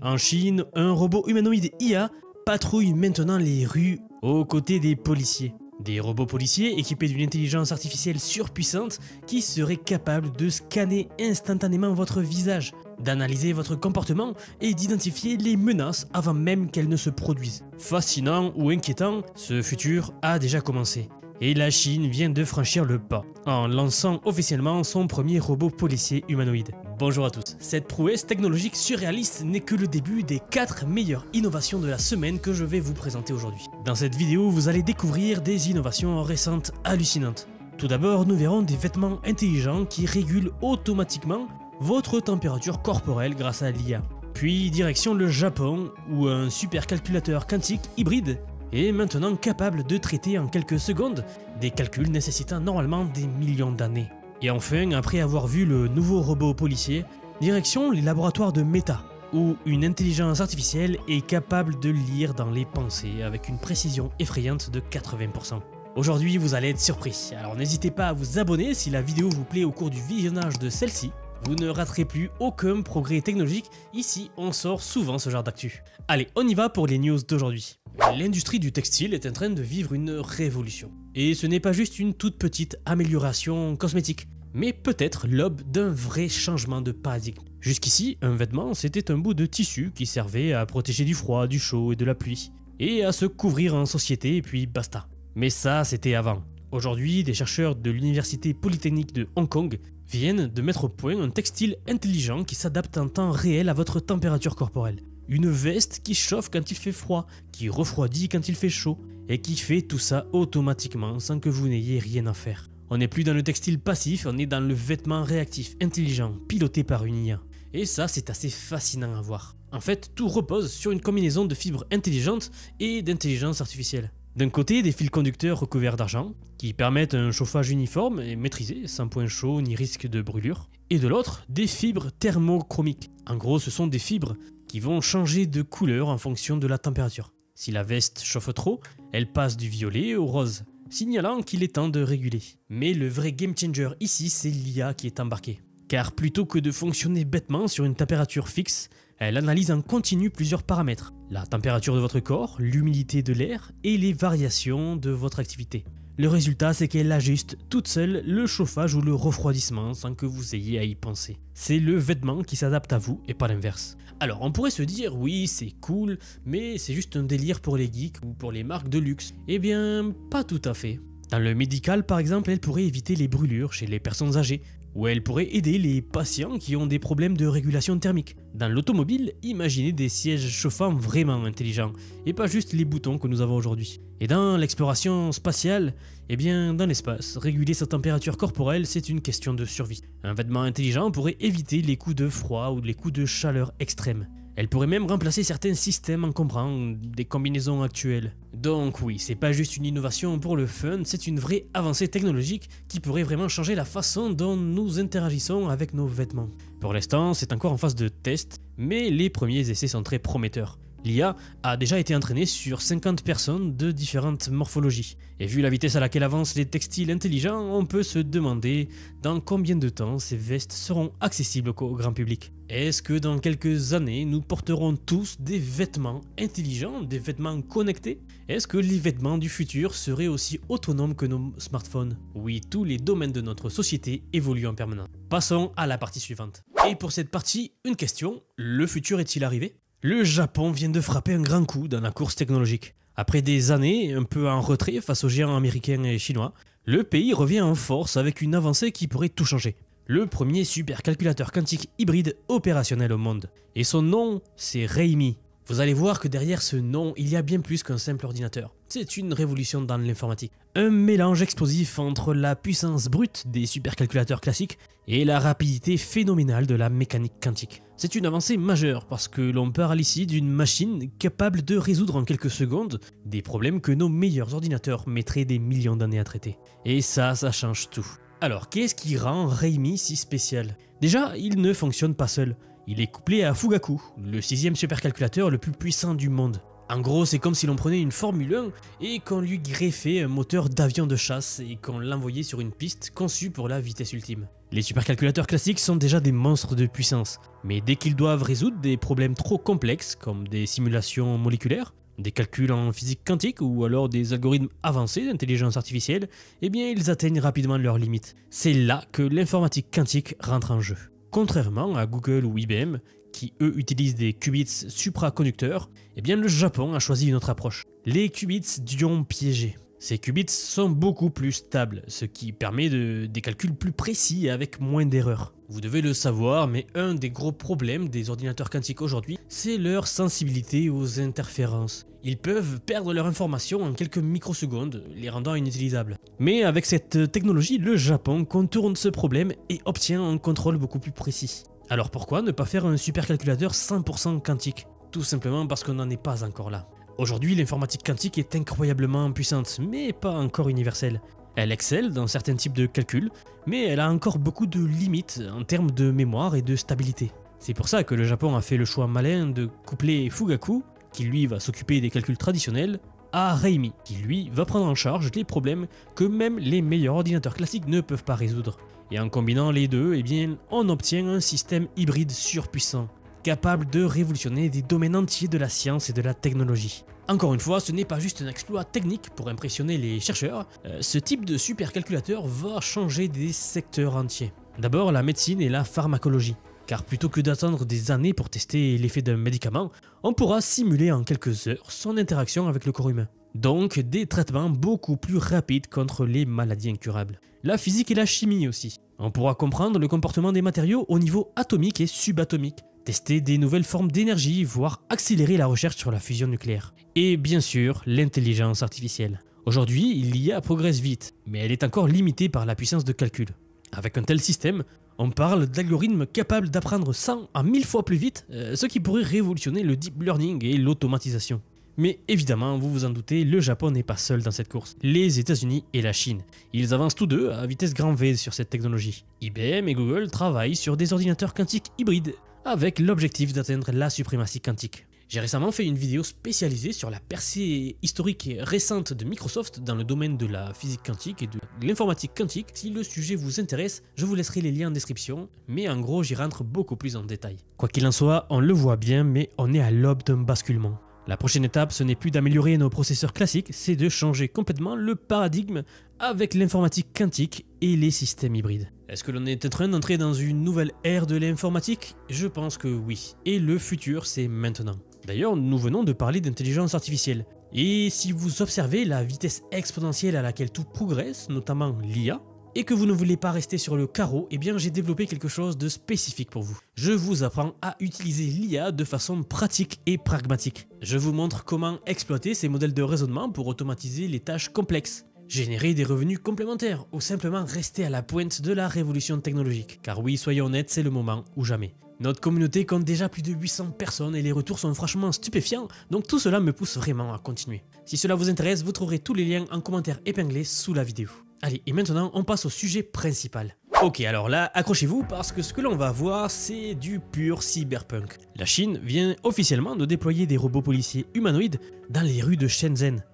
En Chine, un robot humanoïde IA patrouille maintenant les rues aux côtés des policiers. Des robots policiers équipés d'une intelligence artificielle surpuissante qui seraient capables de scanner instantanément votre visage, d'analyser votre comportement et d'identifier les menaces avant même qu'elles ne se produisent. Fascinant ou inquiétant, ce futur a déjà commencé. Et la Chine vient de franchir le pas, en lançant officiellement son premier robot policier humanoïde. Bonjour à tous, cette prouesse technologique surréaliste n'est que le début des 4 meilleures innovations de la semaine que je vais vous présenter aujourd'hui. Dans cette vidéo, vous allez découvrir des innovations récentes hallucinantes. Tout d'abord, nous verrons des vêtements intelligents qui régulent automatiquement votre température corporelle grâce à l'IA. Puis direction le Japon, où un supercalculateur quantique hybride est maintenant capable de traiter en quelques secondes des calculs nécessitant normalement des millions d'années. Et enfin, après avoir vu le nouveau robot policier, direction les laboratoires de Meta, où une intelligence artificielle est capable de lire dans les pensées avec une précision effrayante de 80%. Aujourd'hui, vous allez être surpris, alors n'hésitez pas à vous abonner si la vidéo vous plaît au cours du visionnage de celle-ci. Vous ne raterez plus aucun progrès technologique, ici on sort souvent ce genre d'actu. Allez, on y va pour les news d'aujourd'hui. L'industrie du textile est en train de vivre une révolution. Et ce n'est pas juste une toute petite amélioration cosmétique, mais peut-être l'aube d'un vrai changement de paradigme. Jusqu'ici, un vêtement c'était un bout de tissu qui servait à protéger du froid, du chaud et de la pluie, et à se couvrir en société et puis basta. Mais ça c'était avant. Aujourd'hui, des chercheurs de l'Université Polytechnique de Hong Kong viennent de mettre au point un textile intelligent qui s'adapte en temps réel à votre température corporelle. Une veste qui chauffe quand il fait froid, qui refroidit quand il fait chaud, et qui fait tout ça automatiquement sans que vous n'ayez rien à faire. On n'est plus dans le textile passif, on est dans le vêtement réactif, intelligent, piloté par une IA. Et ça, c'est assez fascinant à voir. En fait, tout repose sur une combinaison de fibres intelligentes et d'intelligence artificielle. D'un côté, des fils conducteurs recouverts d'argent, qui permettent un chauffage uniforme et maîtrisé, sans point chaud ni risque de brûlure. Et de l'autre, des fibres thermochromiques. En gros, ce sont des fibres qui vont changer de couleur en fonction de la température. Si la veste chauffe trop, elle passe du violet au rose, signalant qu'il est temps de réguler. Mais le vrai game changer ici, c'est l'IA qui est embarquée. Car plutôt que de fonctionner bêtement sur une température fixe, elle analyse en continu plusieurs paramètres. La température de votre corps, l'humidité de l'air et les variations de votre activité. Le résultat, c'est qu'elle ajuste toute seule le chauffage ou le refroidissement sans que vous ayez à y penser. C'est le vêtement qui s'adapte à vous et pas l'inverse. Alors on pourrait se dire, oui c'est cool, mais c'est juste un délire pour les geeks ou pour les marques de luxe. Eh bien, pas tout à fait. Dans le médical par exemple, elle pourrait éviter les brûlures chez les personnes âgées. Ou elle pourrait aider les patients qui ont des problèmes de régulation thermique. Dans l'automobile, imaginez des sièges chauffants vraiment intelligents, et pas juste les boutons que nous avons aujourd'hui. Et dans l'exploration spatiale, eh bien dans l'espace, réguler sa température corporelle, c'est une question de survie. Un vêtement intelligent pourrait éviter les coups de froid ou les coups de chaleur extrêmes. Elle pourrait même remplacer certains systèmes encombrants des combinaisons actuelles. Donc oui, c'est pas juste une innovation pour le fun, c'est une vraie avancée technologique qui pourrait vraiment changer la façon dont nous interagissons avec nos vêtements. Pour l'instant, c'est encore en phase de test, mais les premiers essais sont très prometteurs. L'IA a déjà été entraînée sur 50 personnes de différentes morphologies. Et vu la vitesse à laquelle avancent les textiles intelligents, on peut se demander dans combien de temps ces vestes seront accessibles au grand public. Est-ce que dans quelques années, nous porterons tous des vêtements intelligents, des vêtements connectés? Est-ce que les vêtements du futur seraient aussi autonomes que nos smartphones? Oui, tous les domaines de notre société évoluent en permanence. Passons à la partie suivante. Et pour cette partie, une question, le futur est-il arrivé? Le Japon vient de frapper un grand coup dans la course technologique. Après des années un peu en retrait face aux géants américains et chinois, le pays revient en force avec une avancée qui pourrait tout changer. Le premier supercalculateur quantique hybride opérationnel au monde. Et son nom, c'est Raimi. Vous allez voir que derrière ce nom, il y a bien plus qu'un simple ordinateur. C'est une révolution dans l'informatique. Un mélange explosif entre la puissance brute des supercalculateurs classiques et la rapidité phénoménale de la mécanique quantique. C'est une avancée majeure parce que l'on parle ici d'une machine capable de résoudre en quelques secondes des problèmes que nos meilleurs ordinateurs mettraient des millions d'années à traiter. Et ça change tout. Alors, qu'est-ce qui rend Raimi si spécial? Déjà, il ne fonctionne pas seul. Il est couplé à Fugaku, le 6e supercalculateur le plus puissant du monde. En gros, c'est comme si l'on prenait une Formule 1 et qu'on lui greffait un moteur d'avion de chasse et qu'on l'envoyait sur une piste conçue pour la vitesse ultime. Les supercalculateurs classiques sont déjà des monstres de puissance, mais dès qu'ils doivent résoudre des problèmes trop complexes comme des simulations moléculaires, des calculs en physique quantique ou alors des algorithmes avancés d'intelligence artificielle, eh bien ils atteignent rapidement leurs limites. C'est là que l'informatique quantique rentre en jeu. Contrairement à Google ou IBM, qui eux utilisent des qubits supraconducteurs, eh bien le Japon a choisi une autre approche, les qubits d'ion piégés. Ces qubits sont beaucoup plus stables, ce qui permet des calculs plus précis et avec moins d'erreurs. Vous devez le savoir, mais un des gros problèmes des ordinateurs quantiques aujourd'hui, c'est leur sensibilité aux interférences. Ils peuvent perdre leur information en quelques microsecondes, les rendant inutilisables. Mais avec cette technologie, le Japon contourne ce problème et obtient un contrôle beaucoup plus précis. Alors pourquoi ne pas faire un supercalculateur 100% quantique? Tout simplement parce qu'on n'en est pas encore là. Aujourd'hui, l'informatique quantique est incroyablement puissante, mais pas encore universelle. Elle excelle dans certains types de calculs, mais elle a encore beaucoup de limites en termes de mémoire et de stabilité. C'est pour ça que le Japon a fait le choix malin de coupler Fugaku, qui lui va s'occuper des calculs traditionnels, à Reimi, qui lui va prendre en charge les problèmes que même les meilleurs ordinateurs classiques ne peuvent pas résoudre. Et en combinant les deux, eh bien, on obtient un système hybride surpuissant, capable de révolutionner des domaines entiers de la science et de la technologie. Encore une fois, ce n'est pas juste un exploit technique pour impressionner les chercheurs, ce type de supercalculateur va changer des secteurs entiers. D'abord la médecine et la pharmacologie, car plutôt que d'attendre des années pour tester l'effet d'un médicament, on pourra simuler en quelques heures son interaction avec le corps humain. Donc des traitements beaucoup plus rapides contre les maladies incurables. La physique et la chimie aussi. On pourra comprendre le comportement des matériaux au niveau atomique et subatomique, tester des nouvelles formes d'énergie, voire accélérer la recherche sur la fusion nucléaire. Et bien sûr, l'intelligence artificielle. Aujourd'hui, l'IA progresse vite, mais elle est encore limitée par la puissance de calcul. Avec un tel système, on parle d'algorithmes capables d'apprendre 100 à 1000 fois plus vite, ce qui pourrait révolutionner le deep learning et l'automatisation. Mais évidemment, vous vous en doutez, le Japon n'est pas seul dans cette course. Les États-Unis et la Chine. Ils avancent tous deux à vitesse grand V sur cette technologie. IBM et Google travaillent sur des ordinateurs quantiques hybrides, avec l'objectif d'atteindre la suprématie quantique. J'ai récemment fait une vidéo spécialisée sur la percée historique et récente de Microsoft dans le domaine de la physique quantique et de l'informatique quantique. Si le sujet vous intéresse, je vous laisserai les liens en description, mais en gros j'y rentre beaucoup plus en détail. Quoi qu'il en soit, on le voit bien, mais on est à l'aube d'un basculement. La prochaine étape, ce n'est plus d'améliorer nos processeurs classiques, c'est de changer complètement le paradigme avec l'informatique quantique et les systèmes hybrides. Est-ce que l'on est en train d'entrer dans une nouvelle ère de l'informatique? Je pense que oui, et le futur c'est maintenant. D'ailleurs, nous venons de parler d'intelligence artificielle. Et si vous observez la vitesse exponentielle à laquelle tout progresse, notamment l'IA, et que vous ne voulez pas rester sur le carreau, eh bien j'ai développé quelque chose de spécifique pour vous. Je vous apprends à utiliser l'IA de façon pratique et pragmatique. Je vous montre comment exploiter ces modèles de raisonnement pour automatiser les tâches complexes, générer des revenus complémentaires ou simplement rester à la pointe de la révolution technologique. Car oui, soyons honnêtes, c'est le moment ou jamais. Notre communauté compte déjà plus de 800 personnes et les retours sont franchement stupéfiants, donc tout cela me pousse vraiment à continuer. Si cela vous intéresse, vous trouverez tous les liens en commentaire épinglé sous la vidéo. Allez, et maintenant on passe au sujet principal. Ok, alors là, accrochez-vous parce que ce que l'on va voir, c'est du pur cyberpunk. La Chine vient officiellement de déployer des robots policiers humanoïdes dans les rues de Shenzhen.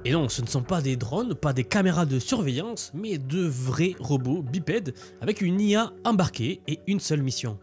Et non, ce ne sont pas des drones, pas des caméras de surveillance, mais de vrais robots bipèdes avec une IA embarquée et une seule mission.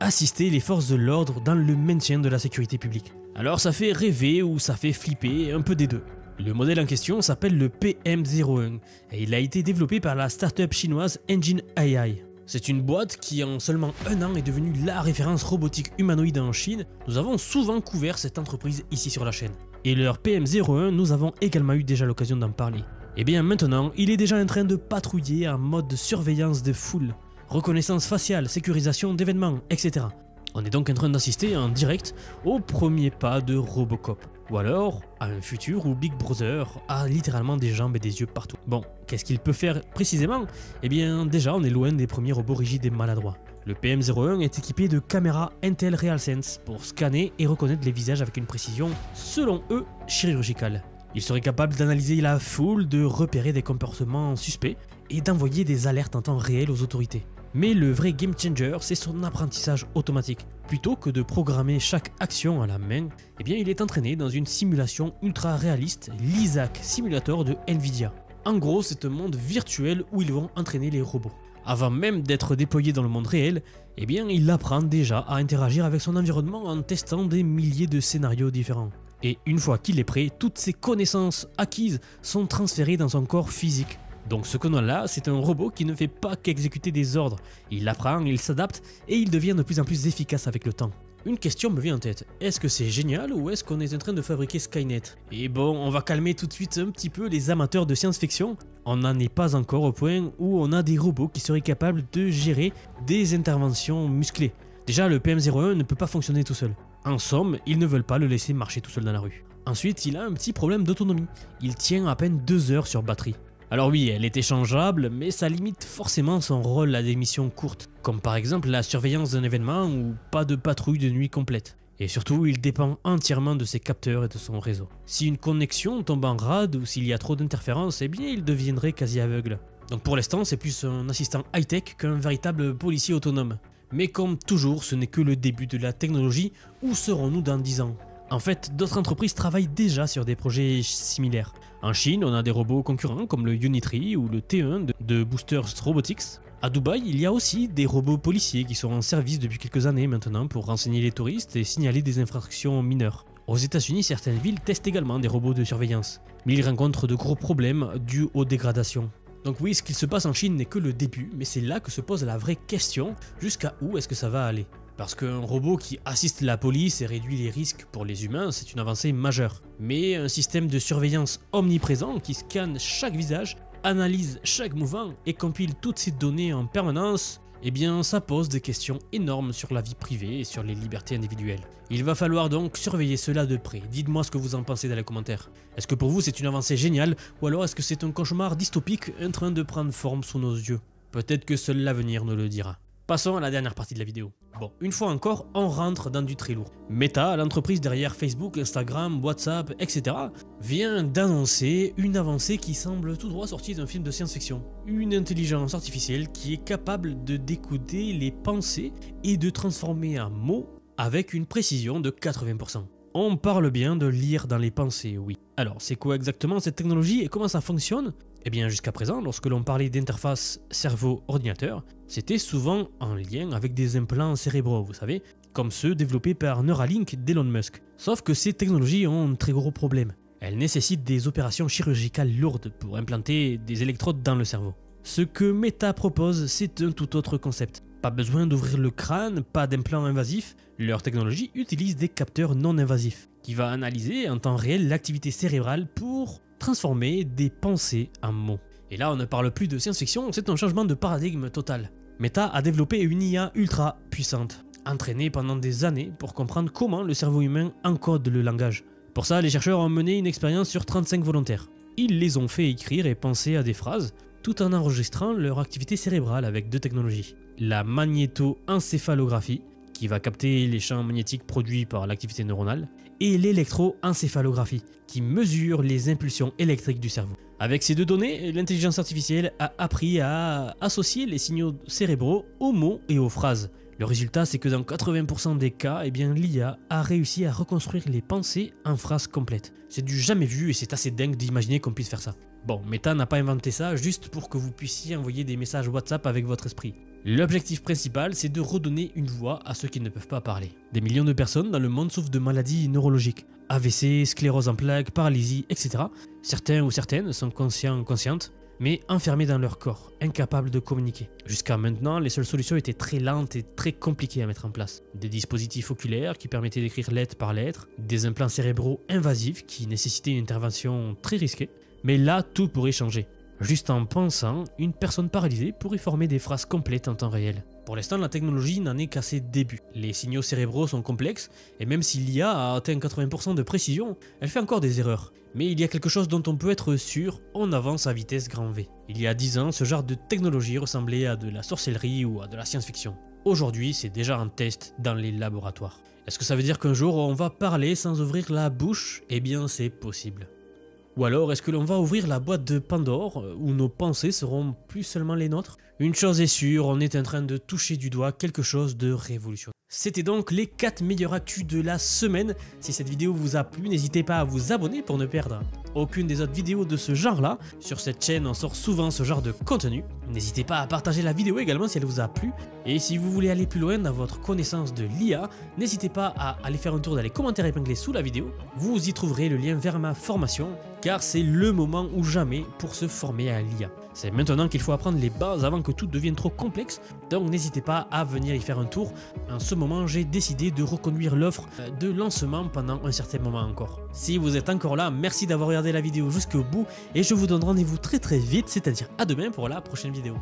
Assister les forces de l'ordre dans le maintien de la sécurité publique. Alors ça fait rêver ou ça fait flipper, un peu des deux. Le modèle en question s'appelle le PM01 et il a été développé par la start-up chinoise Engine AI. C'est une boîte qui en seulement un an est devenue la référence robotique humanoïde en Chine. Nous avons souvent couvert cette entreprise ici sur la chaîne. Et leur PM01, nous avons également eu déjà l'occasion d'en parler. Et bien maintenant, il est déjà en train de patrouiller en mode de surveillance de foule, reconnaissance faciale, sécurisation d'événements, etc. On est donc en train d'assister en direct au premier pas de Robocop. Ou alors à un futur où Big Brother a littéralement des jambes et des yeux partout. Bon, qu'est-ce qu'il peut faire précisément? Eh bien déjà on est loin des premiers robots rigides et maladroits. Le PM01 est équipé de caméras Intel RealSense pour scanner et reconnaître les visages avec une précision, selon eux, chirurgicale. Il serait capable d'analyser la foule, de repérer des comportements suspects et d'envoyer des alertes en temps réel aux autorités. Mais le vrai game changer, c'est son apprentissage automatique. Plutôt que de programmer chaque action à la main, eh bien il est entraîné dans une simulation ultra réaliste, l'Isaac Simulator de Nvidia. En gros, c'est un monde virtuel où ils vont entraîner les robots. Avant même d'être déployé dans le monde réel, eh bien il apprend déjà à interagir avec son environnement en testant des milliers de scénarios différents. Et une fois qu'il est prêt, toutes ses connaissances acquises sont transférées dans son corps physique. Donc ce qu'on a là, c'est un robot qui ne fait pas qu'exécuter des ordres. Il apprend, il s'adapte et il devient de plus en plus efficace avec le temps. Une question me vient en tête, est-ce que c'est génial ou est-ce qu'on est en train de fabriquer Skynet? Et bon, on va calmer tout de suite un petit peu les amateurs de science-fiction. On n'en est pas encore au point où on a des robots qui seraient capables de gérer des interventions musclées. Déjà, le PM01 ne peut pas fonctionner tout seul. En somme, ils ne veulent pas le laisser marcher tout seul dans la rue. Ensuite, il a un petit problème d'autonomie. Il tient à peine 2 heures sur batterie. Alors oui, elle est échangeable, mais ça limite forcément son rôle à des missions courtes, comme par exemple la surveillance d'un événement ou pas de patrouille de nuit complète. Et surtout, il dépend entièrement de ses capteurs et de son réseau. Si une connexion tombe en rade ou s'il y a trop d'interférences, eh bien il deviendrait quasi aveugle. Donc pour l'instant, c'est plus un assistant high-tech qu'un véritable policier autonome. Mais comme toujours, ce n'est que le début de la technologie. Où serons-nous dans 10 ans? En fait, d'autres entreprises travaillent déjà sur des projets similaires. En Chine, on a des robots concurrents comme le Unitree ou le T1 de Boosters Robotics. À Dubaï, il y a aussi des robots policiers qui sont en service depuis quelques années maintenant pour renseigner les touristes et signaler des infractions mineures. Aux États-Unis, certaines villes testent également des robots de surveillance, mais ils rencontrent de gros problèmes dus aux dégradations. Donc oui, ce qu'il se passe en Chine n'est que le début, mais c'est là que se pose la vraie question, jusqu'à où est-ce que ça va aller? Parce qu'un robot qui assiste la police et réduit les risques pour les humains, c'est une avancée majeure. Mais un système de surveillance omniprésent qui scanne chaque visage, analyse chaque mouvement et compile toutes ces données en permanence, eh bien ça pose des questions énormes sur la vie privée et sur les libertés individuelles. Il va falloir donc surveiller cela de près. Dites-moi ce que vous en pensez dans les commentaires. Est-ce que pour vous c'est une avancée géniale ou alors est-ce que c'est un cauchemar dystopique en train de prendre forme sous nos yeux? Peut-être que seul l'avenir nous le dira. Passons à la dernière partie de la vidéo. Bon, une fois encore, on rentre dans du très lourd. Meta, l'entreprise derrière Facebook, Instagram, WhatsApp, etc., vient d'annoncer une avancée qui semble tout droit sortie d'un film de science-fiction. Une intelligence artificielle qui est capable de décoder les pensées et de transformer en mots avec une précision de 80%. On parle bien de lire dans les pensées, oui. Alors, c'est quoi exactement cette technologie et comment ça fonctionne? Eh bien, jusqu'à présent, lorsque l'on parlait d'interface cerveau-ordinateur, c'était souvent en lien avec des implants cérébraux, vous savez, comme ceux développés par Neuralink d'Elon Musk. Sauf que ces technologies ont un très gros problème. Elles nécessitent des opérations chirurgicales lourdes pour implanter des électrodes dans le cerveau. Ce que Meta propose, c'est un tout autre concept. Pas besoin d'ouvrir le crâne, pas d'implant invasif, leur technologie utilise des capteurs non invasifs, qui va analyser en temps réel l'activité cérébrale pour transformer des pensées en mots. Et là on ne parle plus de science-fiction, c'est un changement de paradigme total. Meta a développé une IA ultra puissante, entraînée pendant des années pour comprendre comment le cerveau humain encode le langage. Pour ça, les chercheurs ont mené une expérience sur 35 volontaires. Ils les ont fait écrire et penser à des phrases, tout en enregistrant leur activité cérébrale avec 2 technologies. La magnétoencéphalographie, qui va capter les champs magnétiques produits par l'activité neuronale, et l'électroencéphalographie, qui mesure les impulsions électriques du cerveau. Avec ces 2 données, l'intelligence artificielle a appris à associer les signaux cérébraux aux mots et aux phrases. Le résultat, c'est que dans 80% des cas, eh bien, l'IA a réussi à reconstruire les pensées en phrases complètes. C'est du jamais vu et c'est assez dingue d'imaginer qu'on puisse faire ça. Bon, Meta n'a pas inventé ça juste pour que vous puissiez envoyer des messages WhatsApp avec votre esprit. L'objectif principal, c'est de redonner une voix à ceux qui ne peuvent pas parler. Des millions de personnes dans le monde souffrent de maladies neurologiques. AVC, sclérose en plaques, paralysie, etc. Certains ou certaines sont conscients ou conscientes, mais enfermés dans leur corps, incapables de communiquer. Jusqu'à maintenant, les seules solutions étaient très lentes et très compliquées à mettre en place. Des dispositifs oculaires qui permettaient d'écrire lettre par lettre, des implants cérébraux invasifs qui nécessitaient une intervention très risquée. Mais là, tout pourrait changer. Juste en pensant, une personne paralysée pourrait former des phrases complètes en temps réel. Pour l'instant, la technologie n'en est qu'à ses débuts. Les signaux cérébraux sont complexes, et même si l'IA a atteint 80% de précision, elle fait encore des erreurs. Mais il y a quelque chose dont on peut être sûr, on avance à vitesse grand V. Il y a 10 ans, ce genre de technologie ressemblait à de la sorcellerie ou à de la science-fiction. Aujourd'hui, c'est déjà en test dans les laboratoires. Est-ce que ça veut dire qu'un jour, on va parler sans ouvrir la bouche? Eh bien, c'est possible. Ou alors est-ce que l'on va ouvrir la boîte de Pandore où nos pensées seront plus seulement les nôtres? Une chose est sûre, on est en train de toucher du doigt quelque chose de révolutionnaire. C'était donc les 4 meilleures actus de la semaine. Si cette vidéo vous a plu, n'hésitez pas à vous abonner pour ne perdre aucune des autres vidéos de ce genre là. Sur cette chaîne on sort souvent ce genre de contenu. N'hésitez pas à partager la vidéo également si elle vous a plu. Et si vous voulez aller plus loin dans votre connaissance de l'IA, n'hésitez pas à aller faire un tour dans les commentaires épinglés sous la vidéo. Vous y trouverez le lien vers ma formation, car c'est le moment ou jamais pour se former à l'IA. C'est maintenant qu'il faut apprendre les bases avant que tout devienne trop complexe, donc n'hésitez pas à venir y faire un tour. En ce moment, j'ai décidé de reconduire l'offre de lancement pendant un certain moment encore. Si vous êtes encore là, merci d'avoir regardé la vidéo jusqu'au bout et je vous donne rendez-vous très vite, c'est-à-dire à demain pour la prochaine vidéo.